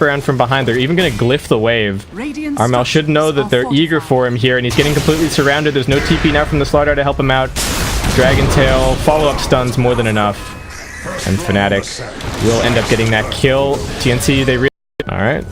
around from behind. They're even going to glyph the wave. Armel should know that they're eager for him here, and he's getting completely surrounded. There's no TP now from the Slardar to help him out. Dragon Tail, follow-up stuns more than enough. And Fnatic will end up getting that kill. TNC, they really... Alright.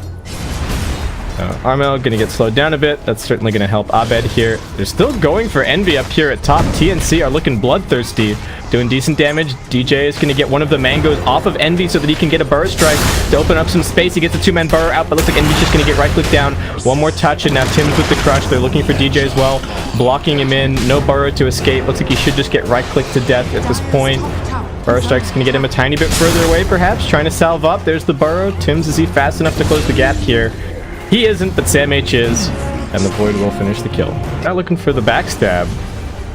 Armel gonna get slowed down a bit. That's certainly gonna help Abed here. They're still going for Envy up here at top. TNC are looking bloodthirsty, doing decent damage. DJ is gonna get one of the mangoes off of Envy so that he can get a burrow strike to open up some space. He gets a 2-man burrow out, but looks like Envy's just gonna get right-click down. One more touch, and now Tim's with the crush. They're looking for DJ as well, blocking him in. No burrow to escape. Looks like he should just get right-click to death at this point. Burrow strike's gonna get him a tiny bit further away, perhaps. Trying to salve up. There's the burrow. Tim's, is he fast enough to close the gap here? He isn't, but Sam H is, and the Void will finish the kill. Not looking for the backstab,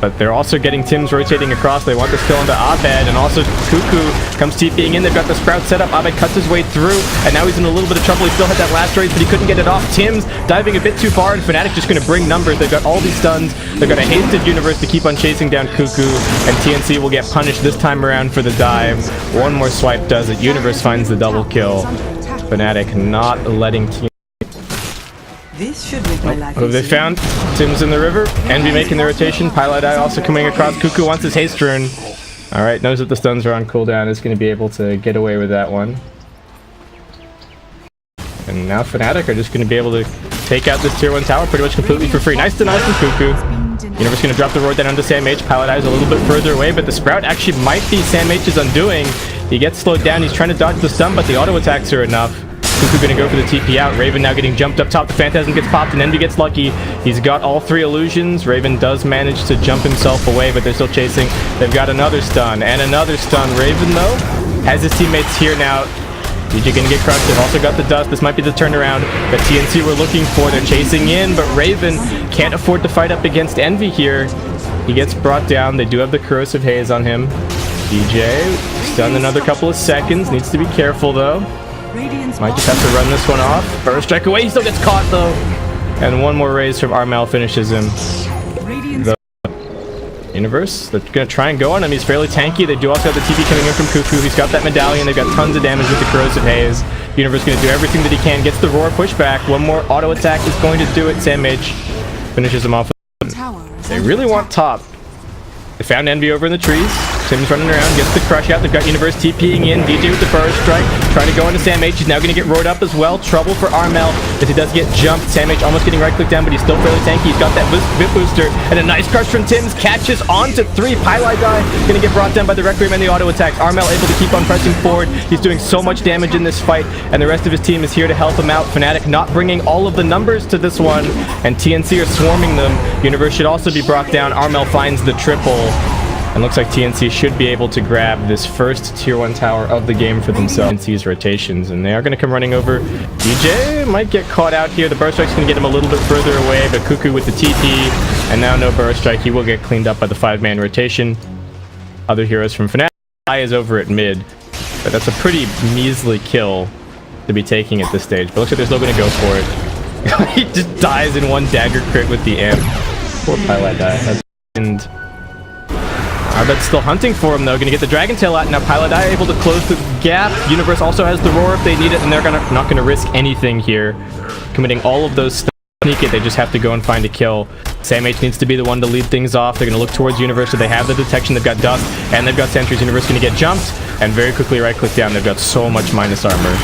but they're also getting Tim's rotating across. They want this kill onto Abed, and also Cuckoo comes TPing in. They've got the Sprout set up. Abed cuts his way through, and now he's in a little bit of trouble. He still had that last race, but he couldn't get it off. Tim's diving a bit too far, and Fnatic just going to bring numbers. They've got all these stuns. They've got a hasted Universe to keep on chasing down Cuckoo, and TNC will get punished this time around for the dive. One more swipe does it. Universe finds the double kill. Fnatic not letting TNC... This should make my life Who have they found? Tim's in the river. Envy making the rotation. Pilot Eye also coming across. Cuckoo wants his haste rune. Alright, knows that the stuns are on cooldown. Is going to be able to get away with that one. And now Fnatic are just going to be able to take out this tier 1 tower pretty much completely for free. Nice deny from Cuckoo. Universe going to drop the roar down onto Sam H. Pilot Eye is a little bit further away, but the Sprout actually might be Sam H's undoing. He gets slowed down. He's trying to dodge the stun, but the auto attacks are enough. Cuckoo gonna go for the TP out. Raven now getting jumped up top. The Phantasm gets popped, and Envy gets lucky. He's got all 3 illusions. Raven does manage to jump himself away, but they're still chasing. They've got another stun and another stun. Raven, though, has his teammates here now. DJ gonna get crushed. They've also got the dust. This might be the turnaround that TNC were looking for. They're chasing in, but Raven can't afford to fight up against Envy here. He gets brought down. They do have the corrosive haze on him. DJ stunned another couple of seconds. Needs to be careful, though. Might just have to run this one off. Burrow strike away. He still gets caught, though. And one more raise from Armel finishes him. The Universe, they're going to try and go on him. He's fairly tanky. They do also have the TP coming in from Cuckoo. He's got that medallion. They've got tons of damage with the corrosive haze. Universe going to do everything that he can. Gets the roar pushback. One more auto attack is going to do it. Sam H finishes him off. They really want top. They found Envy over in the trees. Tim's running around, gets the crush out. They've got Universe TPing in. DJ with the burrow strike, trying to go into Sam H. He's now going to get roared up as well. Trouble for Armel as he does get jumped. Sam H almost getting right-click down, but he's still fairly tanky. He's got that bit booster, and a nice crush from Tim's. Catches onto 3. Pilot Eye going to get brought down by the Requiem and the auto attacks. Armel able to keep on pressing forward. He's doing so much damage in this fight, and the rest of his team is here to help him out. Fnatic not bringing all of the numbers to this one, and TNC are swarming them. Universe should also be brought down. Armel finds the triple. And looks like TNC should be able to grab this first tier 1 tower of the game for themselves. TNC's rotations, and they are going to come running over. DJ might get caught out here. The burrow strike's going to get him a little bit further away, but Cuckoo with the TP, and now no burrow strike. He will get cleaned up by the 5-man rotation. Other heroes from Fnatic. I is over at mid, but that's a pretty measly kill to be taking at this stage. But looks like they're still going to go for it. He just dies in one dagger crit with the amp. Poor Pilot die. And Abed's still hunting for him, though. Gonna get the Dragon Tail out. Now Pilot Eye able to close the gap. Universe also has the roar if they need it, and they're not gonna risk anything here. Committing all of those stuff. Sneak it, they just have to go and find a kill. Sam H needs to be the one to lead things off. They're gonna look towards Universe, so they have the detection. They've got dust, and they've got sentries. Universe gonna get jumped, and very quickly right-click down. They've got so much minus armor.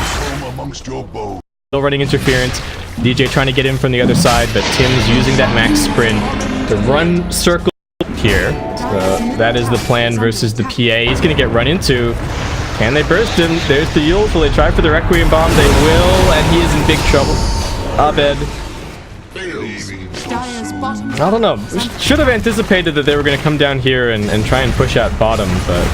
Still running interference. DJ trying to get in from the other side, but Tim's using that max sprint to run circle here. So that is the plan versus the PA. He's going to get run into. Can they burst him? There's the Yules. Will they try for the Requiem Bomb? They will, and he is in big trouble. Abed. I don't know. Should have anticipated that they were going to come down here and try and push out bottom, but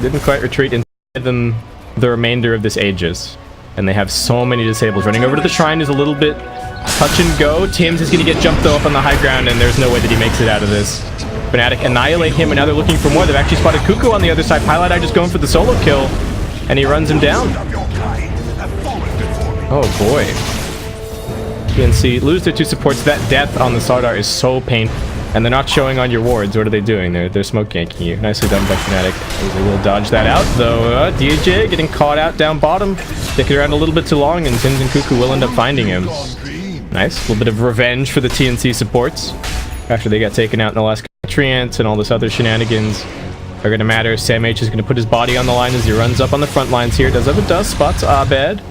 didn't quite retreat and them the remainder of this Aegis. And they have so many disables. Running over to the shrine is a little bit touch and go. Tim's is going to get jumped though up on the high ground, and there's no way that he makes it out of this. Fnatic annihilate him, and now they're looking for more. They've actually spotted Cuckoo on the other side. Pilot Eye just going for the solo kill, and he runs him down. Oh boy. TNC lose their 2 supports. That death on the Slardar is so painful. And they're not showing on your wards. What are they doing? They're smoke ganking you. Nicely done by Fnatic. They will dodge that out, though. DJ getting caught out down bottom. sticking around a little bit too long, and Sims and Cuckoo will end up finding him. Nice, a little bit of revenge for the TNC supports after they got taken out in the last Treant, and all this other shenanigans are going to matter. Sam H is going to put his body on the line as he runs up on the front lines here. Does have a dust, spots Abed.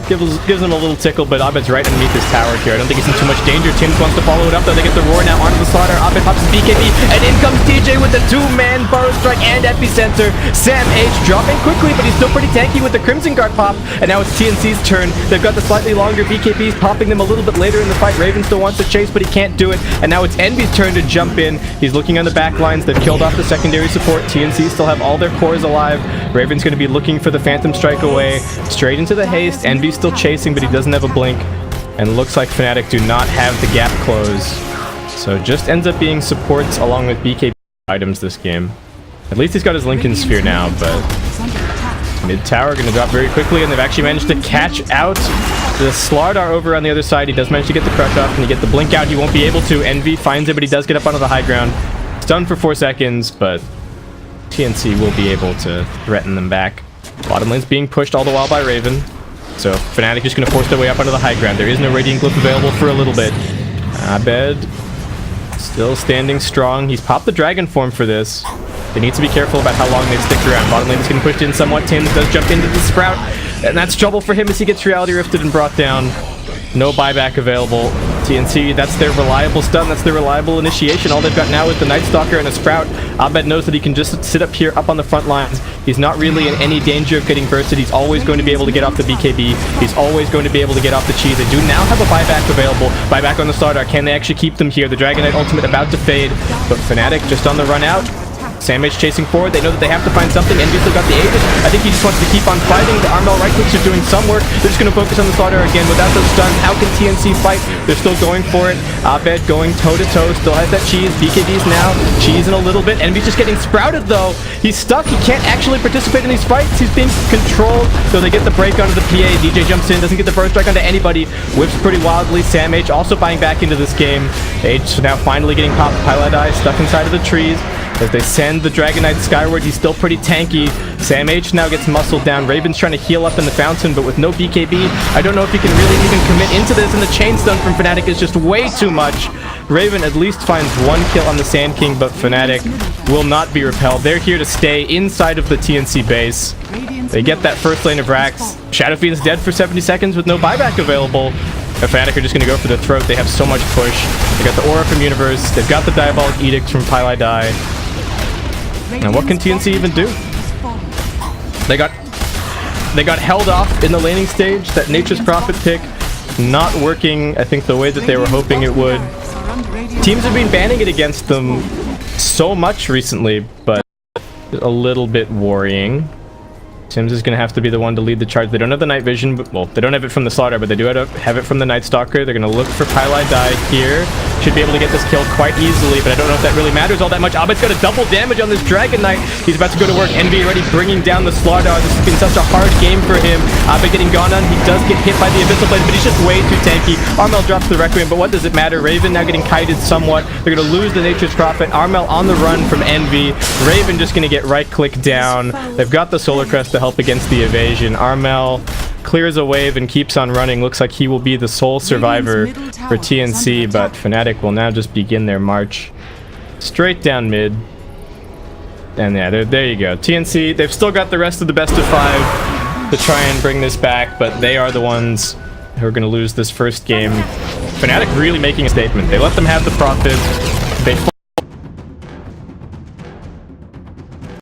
Gives him a little tickle, but Abed's right underneath this tower here. I don't think he's in too much danger. Tims wants to follow it up, though. They get the roar now onto the slaughter. Abed pops his BKB, and in comes DJ with the two-man burrow strike and epicenter. Sam H dropping quickly, but he's still pretty tanky with the Crimson Guard pop. And now it's TNC's turn. They've got the slightly longer BKBs, popping them a little bit later in the fight. Raven still wants to chase, but he can't do it. And now it's Envy's turn to jump in. He's looking on the back lines. They've killed off the secondary support. TNC still have all their cores alive. Raven's going to be looking for the Phantom Strike away. Straight into the haste. Envy's still chasing, but he doesn't have a blink. And looks like Fnatic do not have the gap close. So just ends up being supports along with BKB items this game. At least he's got his Lincoln Sphere now, but mid tower going to drop very quickly, and they've actually managed to catch out the Slardar over on the other side. He does manage to get the crush off, and you get the blink out. He won't be able to. Envy finds it, but he does get up onto the high ground. Stunned for 4 seconds, but TNC will be able to threaten them back. Bottom lane's being pushed all the while by Raven. So Fnatic just going to force their way up onto the high ground. There is no Radiant Glyph available for a little bit. Abed still standing strong. He's popped the Dragon form for this. They need to be careful about how long they stick around. Bottom lane is getting pushed in somewhat. Tims does jump into the Sprout, and that's trouble for him as he gets Reality Rifted and brought down. No buyback available. TNC, that's their reliable stun, that's their reliable initiation. All they've got now is the Night Stalker and a Sprout. Abed knows that he can just sit up here, up on the front lines. He's not really in any danger of getting bursted. He's always going to be able to get off the BKB. He's always going to be able to get off the cheese. They do now have a buyback available. Buyback on the Slardar. Can they actually keep them here? The Dragon Knight ultimate about to fade, but Fnatic just on the run out. Sam H chasing forward. They know that they have to find something. Envy still got the Aegis. I think he just wants to keep on fighting. The Armel right clicks are doing some work. They're just going to focus on the Slaughter again. Without those stuns, how can TNC fight? They're still going for it. Abed going toe-to-toe. Still has that cheese. BKBs now. Cheese in a little bit. Envy's just getting sprouted, though. He's stuck. He can't actually participate in these fights. He's being controlled. So they get the break onto the PA. DJ jumps in. Doesn't get the first strike onto anybody. Whips pretty wildly. Sam H also buying back into this game. H now finally getting popped. Thailad stuck inside of the trees. As they send the Dragon Knight skyward, he's still pretty tanky. Sam H now gets muscled down. Raven's trying to heal up in the fountain, but with no BKB, I don't know if he can really even commit into this, and the chain stun from Fnatic is just way too much. Raven at least finds one kill on the Sand King, but Fnatic will not be repelled. They're here to stay inside of the TNC base. They get that first lane of racks. Shadow Fiend's dead for 70 seconds with no buyback available. Fnatic are just going to go for the throat. They have so much push. They got the Aura from Universe. They've got the Diabolic Edicts from Thailad. And what can TNC even do? They got held off in the laning stage. That Nature's Prophet pick not working, I think, the way that they were hoping it would. Teams have been banning it against them so much recently, but a little bit worrying. Sims is going to have to be the one to lead the charge. They don't have the night vision, but, well, they don't have it from the Slaughter, but they do have it from the Night Stalker. They're going to look for Thailad here. Should be able to get this kill quite easily, but I don't know if that really matters all that much. Abed's got a double damage on this Dragon Knight. He's about to go to work. Envy already bringing down the Slaughter. This has been such a hard game for him. Abed getting gone on. He does get hit by the Abyssal Blade, but he's just way too tanky. Armel drops the Requiem, but what does it matter? Raven now getting kited somewhat. They're going to lose the Nature's Prophet. Armel on the run from Envy. Raven just going to get right-click down. They've got the Solar Crest to help against the evasion. Armel clears a wave and keeps on running. Looks like he will be the sole survivor for TNC, but Fnatic will now just begin their march straight down mid. And yeah, there you go. TNC, they've still got the rest of the best of 5 to try and bring this back, but they are the ones who are going to lose this first game. Fnatic really making a statement. They let them have the Prophet. They